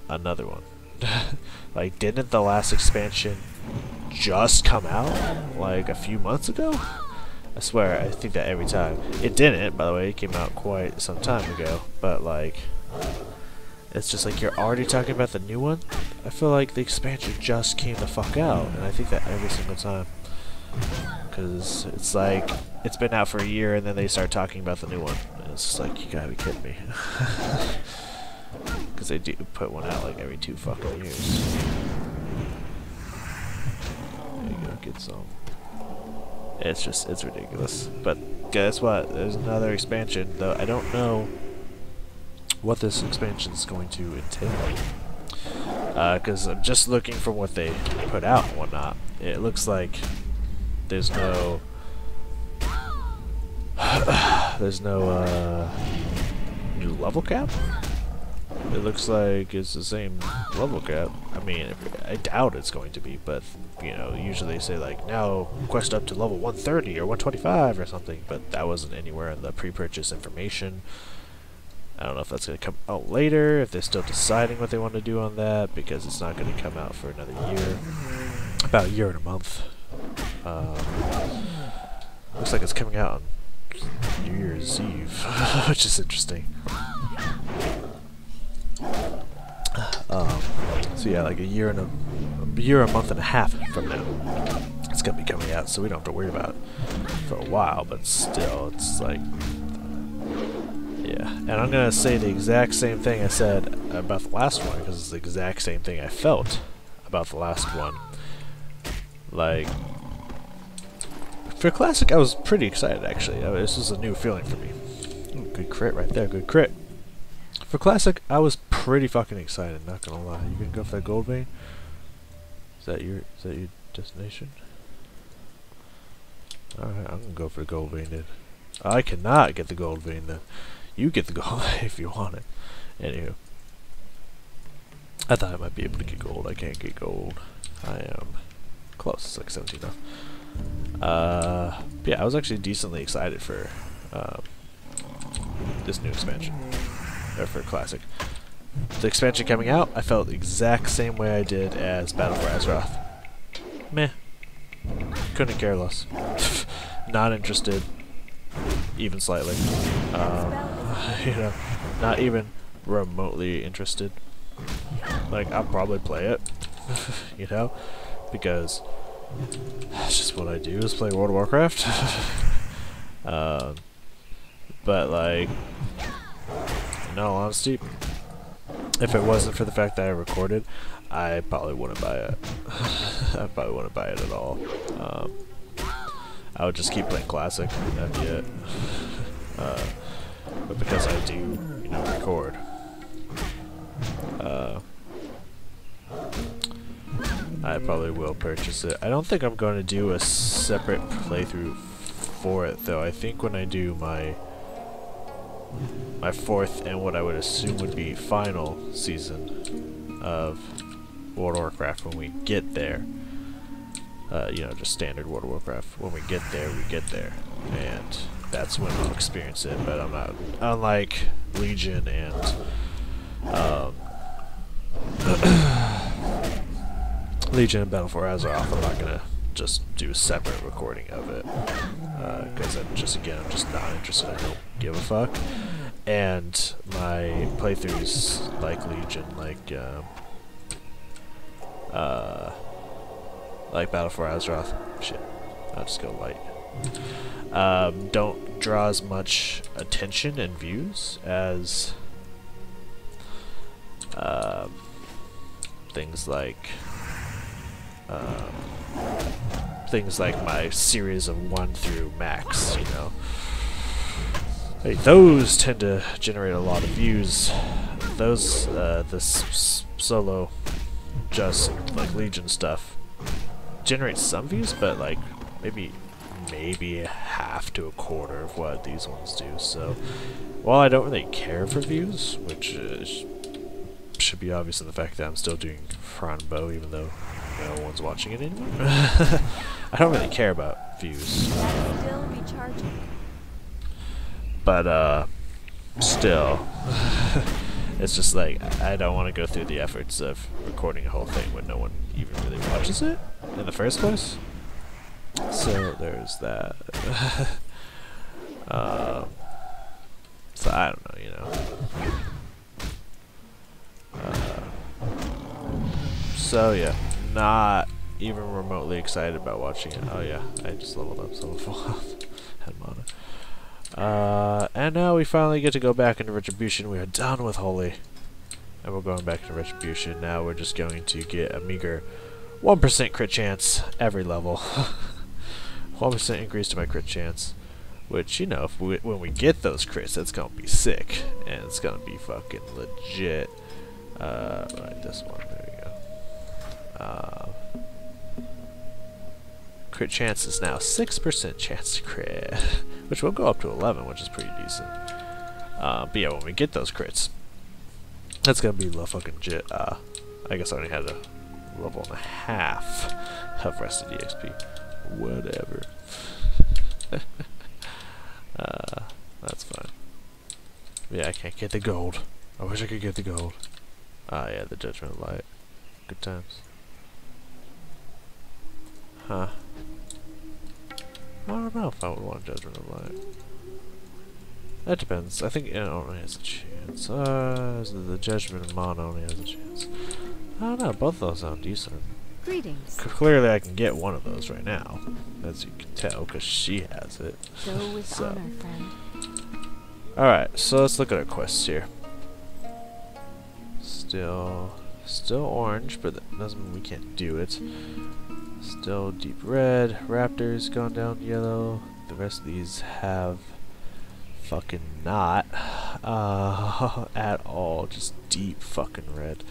another one. Like, didn't the last expansion just come out like a few months ago? I swear, I think that every time. It didn't, by the way. It came out quite some time ago. But, like, it's just like you're already talking about the new one? I feel like the expansion just came the fuck out. And I think that every single time. Because it's like, it's been out for a year and then they start talking about the new one. And it's just like, you gotta be kidding me. Because they do put one out like every 2 fucking years. There you go, get some. It's ridiculous. But guess what? There's another expansion, though I don't know what this expansion is going to entail. Because I'm just looking from what they put out and whatnot. It looks like there's no new level cap. It looks like it's the same level cap. I mean, I doubt it's going to be, but you know, usually they say like now quest up to level 130 or 125 or something, but that wasn't anywhere in the pre-purchase information. I don't know if that's going to come out later, if they're still deciding what they want to do on that, because it's not going to come out for another year. About a year and a month. Looks like it's coming out on New Year's Eve, which is interesting. So yeah, like a month and a half from now, it's gonna be coming out. So we don't have to worry about it for a while. But still, it's like, yeah. And I'm gonna say the exact same thing I said about the last one, because it's the exact same thing I felt about the last one. Like, for Classic, I was pretty excited actually. This was a new feeling for me. Ooh, good crit right there, good crit. For Classic, I was pretty fucking excited, not gonna lie. You gonna go for that gold vein? Is that your destination? Alright, I'm gonna go for the gold vein then. I cannot get the gold vein then. You get the gold if you want it. Anywho. I thought I might be able to get gold. I can't get gold. I am close. It's like 17 now. Yeah, I was actually decently excited for this new expansion. Or for Classic. The expansion coming out, I felt the exact same way I did as Battle for Azeroth. Meh. Couldn't care less. Not interested. Even slightly. You know, not even remotely interested. Like, I'll probably play it. You know? Because that's just what I do, is play World of Warcraft. But like, in all honesty, if it wasn't for the fact that I recorded, I probably wouldn't buy it. I probably wouldn't buy it at all. I would just keep playing Classic, and that'd be it. But because I do, you know, record, I probably will purchase it. I don't think I'm going to do a separate playthrough for it, though. I think when I do my fourth and what I would assume would be final season of World of Warcraft, when we get there, you know, just standard World of Warcraft, when we get there, and that's when I'll experience it. But I'm not, unlike Legion and Legion and Battle for Azeroth, I'm not gonna just do a separate recording of it, because I'm just not interested. I don't give a fuck. And my playthroughs, like Legion, like Battle for Azeroth, shit, I'll just go light, don't draw as much attention and views as things like my series of 1 through max, you know. Hey, those tend to generate a lot of views. Those, this solo, just like Legion stuff, generates some views, but like maybe half to a quarter of what these ones do. So, while I don't really care for views, which should be obvious in the fact that I'm still doing Bow, even though no one's watching it anymore. I don't really care about views. But still, It's just like, I don't want to go through the efforts of recording a whole thing when no one even really watches it in the first place. So there's that. So I don't know, you know. So yeah, not even remotely excited about watching it. Oh yeah, I just leveled up, so full health. Had mana. And now we finally get to go back into Retribution. We are done with Holy. And we're going back into Retribution. Now we're just going to get a meager 1% crit chance every level. 1% increase to my crit chance. Which, you know, when we get those crits, that's gonna be sick. And it's gonna be fucking legit. Right, this one, there we go. Crit chance is now 6% chance to crit. Which will go up to 11, which is pretty decent. But yeah, when we get those crits, that's gonna be fucking legit. I guess I only had a level and a half of rested EXP. Whatever. That's fine. Yeah, I can't get the gold. I wish I could get the gold. Ah, yeah, the Judgment Light. Good times. Huh. I don't know if I would want Judgment of Light. That depends. I think it only has a chance. The Judgment of Mon only has a chance. I don't know. Both of those sound decent. Greetings. Clearly, I can get one of those right now, as you can tell, because she has it. Go with honor, friend. Alright, so let's look at our quests here. Still orange, but that doesn't mean we can't do it. Still deep red. Raptors gone down yellow. The rest of these have fucking not at all. Just deep fucking red.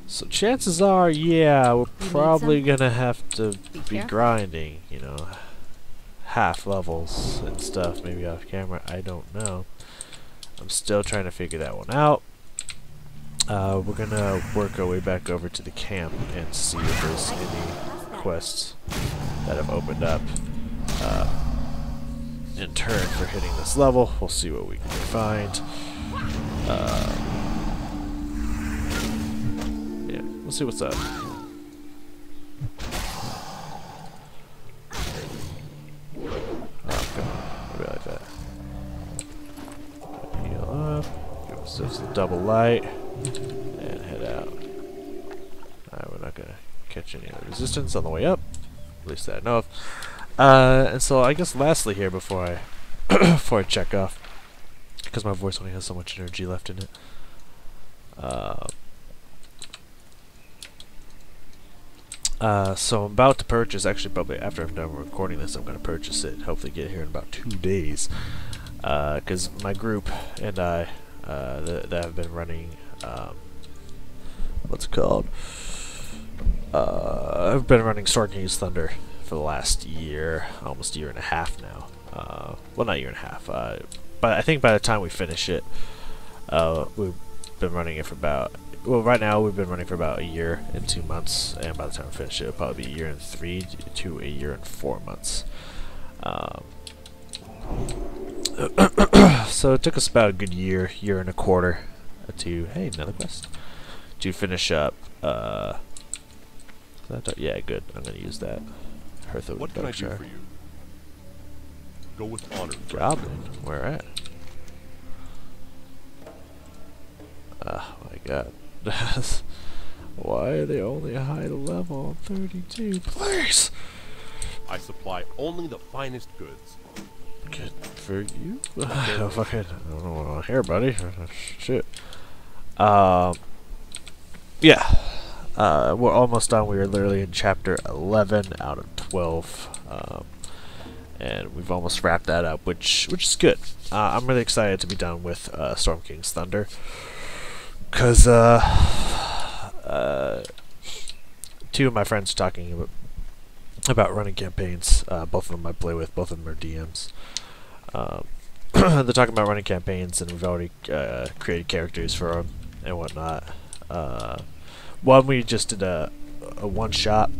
So chances are, yeah, we're probably gonna have to be grinding, you know, half levels and stuff, maybe off camera. I don't know. I'm still trying to figure that one out. We're gonna work our way back over to the camp and see if there's any quests that have opened up in turn for hitting this level. We'll see what we can find. Yeah, we'll see what's up. Oh, come on. Maybe like that. Heal up. Give ourselves a double light. And head out. Alright, we're not gonna catch any other resistance on the way up. At least that I know of. And so I guess lastly here before I before I check off, because my voice only has so much energy left in it. So I'm about to purchase, actually probably after I'm done recording this, I'm going to purchase it, hopefully get it here in about 2 days. Because my group and I, that have been running, what's it called? I've been running Sword King's Thunder for the last year, almost a year and a half now. Well, not a year and a half, but I think by the time we finish it, we've been running it for about, well, right now we've been running for about a year and 2 months, and by the time we finish it, it'll probably be a year and 3 to a year and 4 months. So it took us about a good year and a quarter to, hey, another quest, to finish up, yeah, good, I'm going to use that. What can I do for you? Go with honor. Goblin, where at? Oh my god. Why are they only high level on 32? Please! I supply only the finest goods. Good for you? I don't want to hear, buddy. Shit. Yeah. We're almost done. We are literally in chapter 11 out of 12. And we've almost wrapped that up, which is good. I'm really excited to be done with Storm King's Thunder. Because, two of my friends are talking about running campaigns. Both of them I play with. Both of them are DMs. They're talking about running campaigns, and we've already created characters for them and whatnot. One, we just did a one-shot,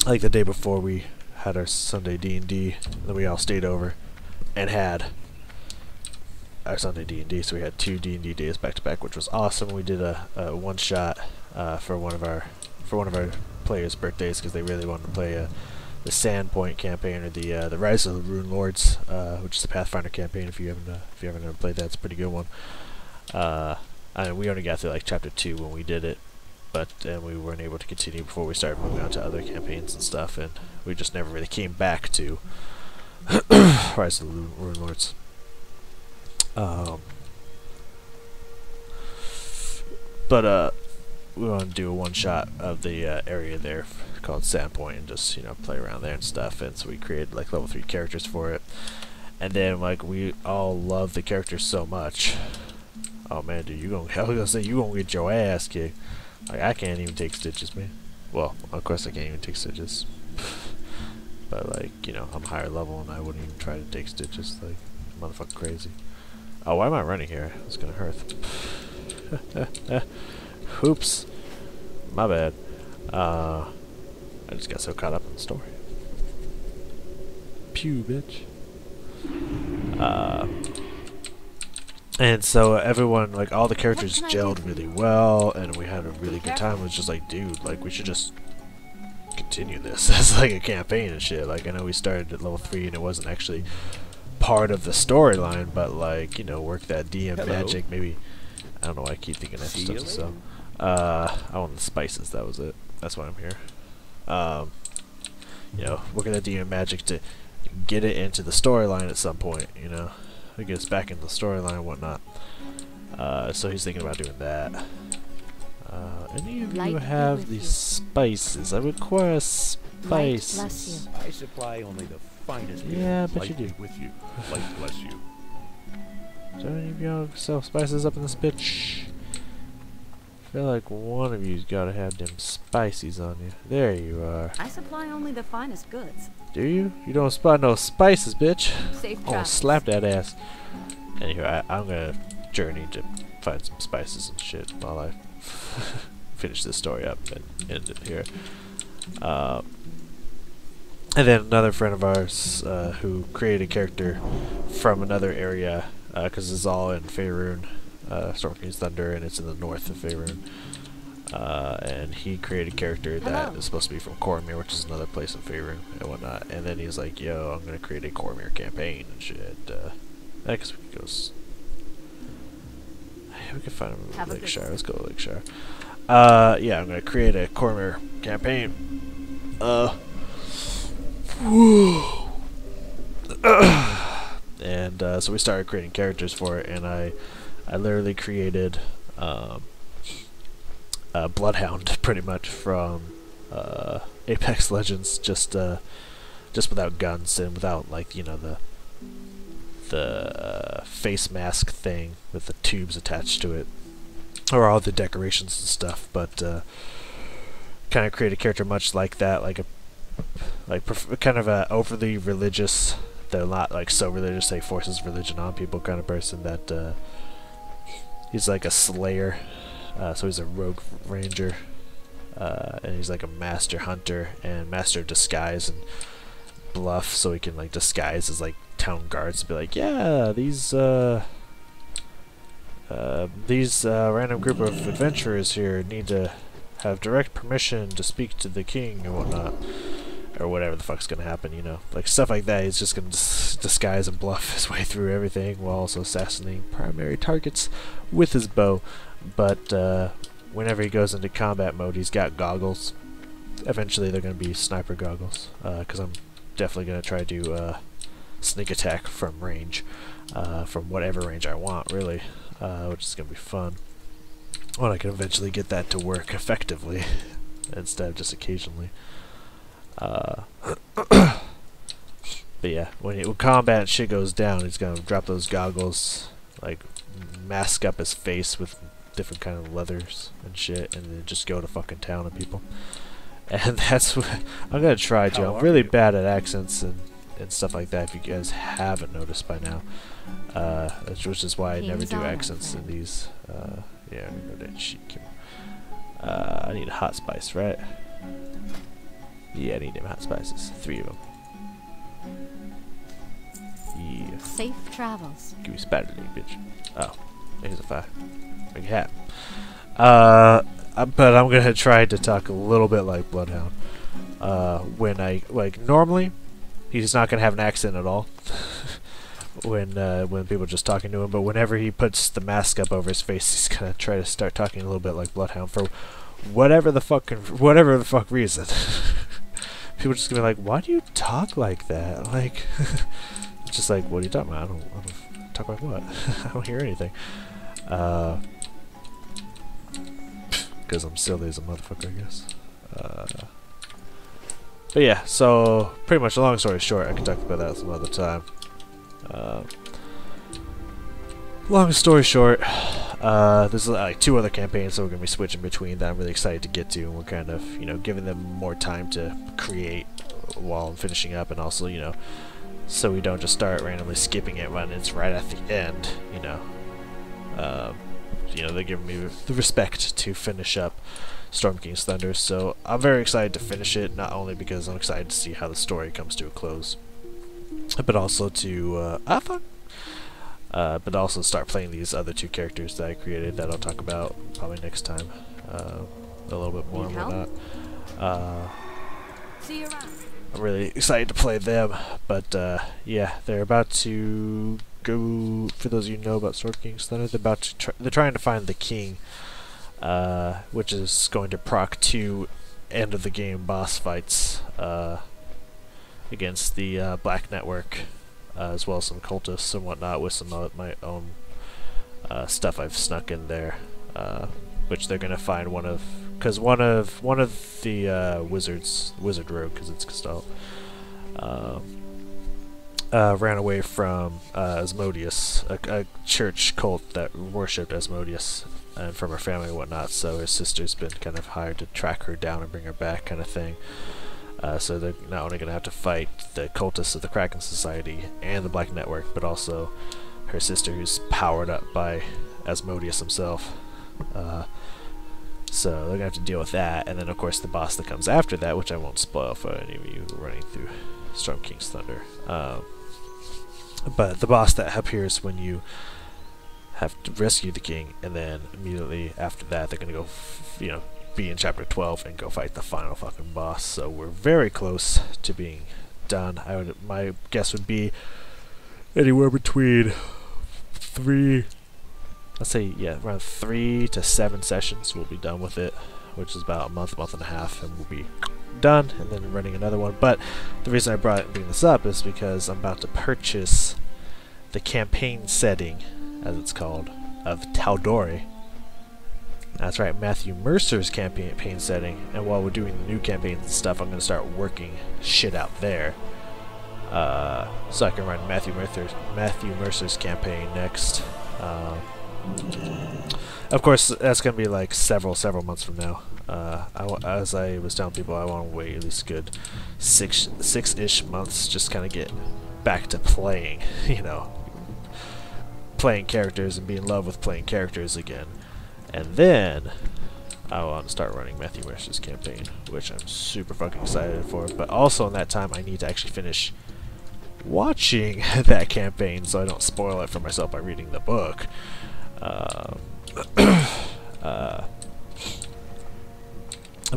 like the day before we had our Sunday D&D, and then we all stayed over and had our Sunday D&D, so we had 2 D&D days back to back, which was awesome. We did a one shot for one of our players' birthdays because they really wanted to play the Sandpoint campaign, or the Rise of the Rune Lords, which is the Pathfinder campaign. If you haven't ever played that, it's a pretty good one. We only got through like chapter 2 when we did it, but we weren't able to continue before we started moving on to other campaigns and stuff, and we just never really came back to Rise of the Rune Lords. We want to do a one shot of the area there called Sandpoint and just play around there and stuff. And so we created like level 3 characters for it, and then like we all love the characters so much. Oh man, dude, I was gonna say you gonna get your ass kicked. Like I can't even take stitches, man. Well, of course I can't even take stitches, but like I'm higher level and I wouldn't even try to take stitches. Like motherfucking crazy. Oh, why am I running here? It's gonna hurt. Oops. My bad. I just got so caught up in the story. Pew, bitch. And so everyone, like all the characters gelled really well, and we had a really good time. It was just like, dude, like we should just continue this as like a campaign and shit. Like I know we started at level 3 and it wasn't actually part of the storyline, but like work that DM magic. Maybe I don't know why I keep thinking that stuff. So I want the spices. That was it. That's why I'm here. Working that DM magic to get it into the storyline at some point. It gets back into the storyline and whatnot. So he's thinking about doing that. Any of you have these spices? I require spices. I supply only the finest. Yeah, but you do. With you. Light bless you. Do any of y'all sell spices up in this bitch? I feel like one of you's gotta have them spices on you. There you are. I supply only the finest goods. Do you? You don't spot no spices, bitch. Safe I'm gonna slap that ass. Anyway, I'm gonna journey to find some spices and shit while I finish this story up and end it here. And then another friend of ours who created a character from another area, because it's all in Faerun, Storm King's Thunder, and it's in the north of Faerun. And he created a character that is supposed to be from Cormyr, which is another place in Faerun and whatnot. And then he's like, "Yo, I'm gonna create a Cormyr campaign and shit." I guess we could go. We could find him in Lakeshire. Let's go to Lakeshire. Yeah, I'm gonna create a Cormyr campaign. And so we started creating characters for it, and I literally created Bloodhound pretty much from Apex Legends, just without guns and without like the face mask thing with the tubes attached to it, or all the decorations and stuff. But kind of create a character much like that, kind of a overly religious. They're not like so religious they forces religion on people kind of person. That he's like a slayer. So he's a rogue ranger, and he's like a master hunter and master of disguise and bluff, so he can like disguise as like town guards and be like, yeah, these random group of adventurers here need to have direct permission to speak to the king and whatnot, or whatever the fuck's gonna happen, like stuff like that. He's just gonna disguise and bluff his way through everything while also assassinating primary targets with his bow. But whenever he goes into combat mode, he's got goggles. Eventually they're going to be sniper goggles, because I'm definitely going to try to sneak attack from range, from whatever range I want, really, which is going to be fun. When I can eventually get that to work effectively, instead of just occasionally. But yeah, when combat and shit goes down, he's going to drop those goggles, like mask up his face with different kind of leathers and shit, and then just go to fucking town on people. And that's what I'm gonna try to. I'm really bad at accents and stuff like that, if you guys haven't noticed by now. Which is why I never do accents in these. Yeah, I'm gonna go to Chic. I need a hot spice, right? Yeah, I need them hot spices. 3 of them. Yeah. Safe travels. Give me spider leg, bitch. Oh, here's a fire. Make it happen. But I'm gonna try to talk a little bit like Bloodhound. When I normally, he's not gonna have an accent at all. when people are just talking to him, but whenever he puts the mask up over his face, he's gonna try to start talking a little bit like Bloodhound for whatever the fuck reason. People are just gonna be like, "Why do you talk like that?" Like, it's just like, "What are you talking about? I don't talk like what? I don't hear anything." Because I'm silly as a motherfucker, I guess. But yeah, so pretty much, long story short, I can talk about that some other time. Long story short, there's like 2 other campaigns that we're going to be switching between that I'm really excited to get to, and we're kind of, giving them more time to create while I'm finishing up, and also, so we don't just start randomly skipping it when it's right at the end, they're giving me the respect to finish up Storm King's Thunder, so I'm very excited to finish it, not only because I'm excited to see how the story comes to a close, but also to, but also start playing these other 2 characters that I created that I'll talk about probably next time, a little bit more and whatnot. See you around. I'm really excited to play them, but yeah, they're about to go. For those of you who know about Storm King's Thunder, they're trying to find the king, which is going to proc 2 end of the game boss fights against the Black Network, as well as some cultists and whatnot, with some of my own stuff I've snuck in there, which they're gonna find one of the wizard rogue, because it's Gestalt, ran away from Asmodeus, a church cult that worshipped Asmodeus, and from her family and whatnot, so her sister's been kind of hired to track her down and bring her back, kind of thing. So they're not only going to have to fight the cultists of the Kraken Society and the Black Network, but also her sister, who's powered up by Asmodeus himself. So they're going to have to deal with that, and then of course the boss that comes after that, which I won't spoil for any of you running through Storm King's Thunder. But the boss that appears when you have to rescue the king, and then immediately after that they're going to go, be in chapter 12 and go fight the final fucking boss. So we're very close to being done. My guess would be anywhere between around 3 to 7 sessions we'll be done with it, which is about a month and a half, and we'll be done, and then running another one. But the reason I bring this up is because I'm about to purchase the campaign setting, as it's called, of Tal'Dorei. That's right, Matthew Mercer's campaign setting, and while we're doing the new campaigns and stuff, I'm going to start working shit out there, so I can run Matthew Mercer's campaign next. Of course, that's going to be like several months from now. As I was telling people, I want to wait at least a good six-ish months, just kind of get back to playing, playing characters and be in love with playing characters again. And then I want to start running Matthew Mercer's campaign, which I'm super fucking excited for. But also in that time, I need to actually finish watching that campaign so I don't spoil it for myself by reading the book.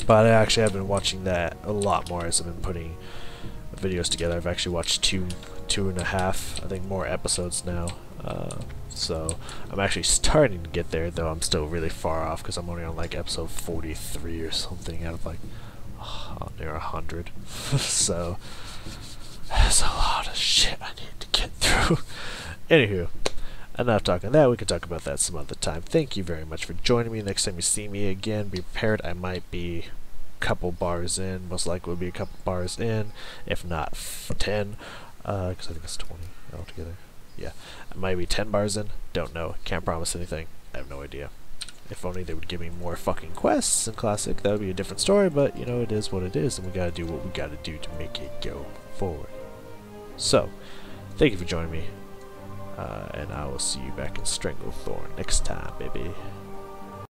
But I actually have been watching that a lot more as I've been putting videos together. I've actually watched two and a half, I think, more episodes now. So I'm actually starting to get there, though I'm still really far off because I'm only on like episode 43 or something out of like near 100. So that's a lot of shit I need to get through. Anywho, enough talking that. We can talk about that some other time. Thank you very much for joining me. Next time you see me again, be prepared. I might be a couple bars in. Most likely will be a couple bars in, if not 10, because I think it's 20 altogether. Yeah, I might be 10 bars in. Don't know. Can't promise anything. I have no idea. If only they would give me more fucking quests in Classic, that would be a different story, but it is what it is, and we gotta do what we gotta do to make it go forward. So, thank you for joining me, and I will see you back in Stranglethorn next time, baby.